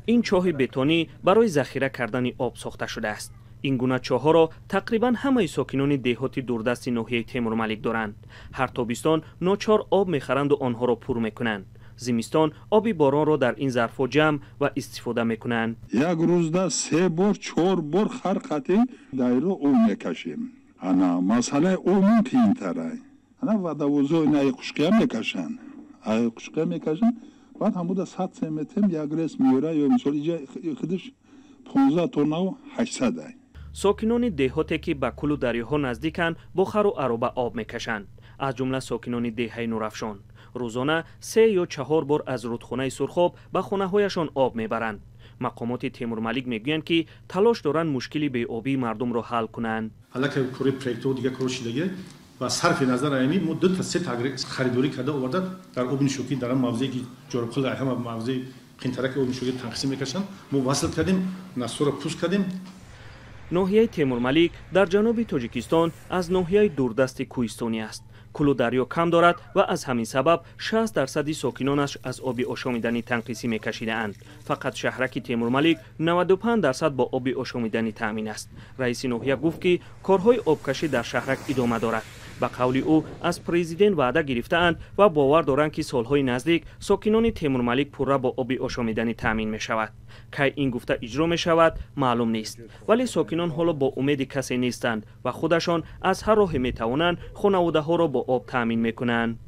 این چاه بتونی برای ذخیره کردن آب ساخته شده است. این گونه چاه‌ها را تقریبا همه ساکنان دهات دوردست ناحیه تیمورمالک دارند. هر تابستان ناچار آب میخرند و آنها را پر میکنند. زمستان آبی باران را در این ظرف‌ها جمع و استفاده میکنند. یک روزda 3 بار 4 بار هر قطعه دایره آب میکشیم. انا مسئله آب کمتره. انا وادوزو نه قشقی میکشن. قشقی میکشن. بعد همون 100 متر یک رس میوره یا مثلا اینجا خودش 15 تن و 800 ای. ساکنان دهاتی که به کل و دریاها نزدیکند با خر و عربه آب میکشند. از جمله ساکنان دهه نورافشان روزانه 3 یا 4 بار از رودخانه سرخاب به خانه هایشان آب میبرند. مقامات تیمورمالک میگویند که تلاش دارند مشکلی بی‌آبی مردم را حل کنند. حالا که کاری پروژه دیگه کار شده و صرف نظر اینی ما 2 تا 3 تا خریداری کرده آورده در آب نشوکی در موضعی که جرقل هم موضع قنطرک آب نشوکی تقسیم میکشن ما وصل کردیم نسور را پوست کردیم. ناحیه تیمورمالک در جنوب تاجیکستان از ناحیه دوردست کوهستانی است. کلو دریا کم دارد و از همین سبب 60% ساکنانش از آب آشامیدنی تنقیصی میکشیده‌اند. فقط شهرک تیمورمالک 95% با آب آشامیدنی تامین است. رئیس ناحیه گفت که کارهای آبکشی در شهرک ادامه دارد. به قول او از پرزیدنت وعده گرفته‌اند و باور دارند که سالهای نزدیک ساکنان تیمورمالک پورا با آب آشامیدنی تامین می شود. که این گفته اجرا می شود معلوم نیست، ولی ساکنان حالا با امید کسی نیستند و خودشان از هر راهی می توانند خانواده ها را با آب تامین می کنند.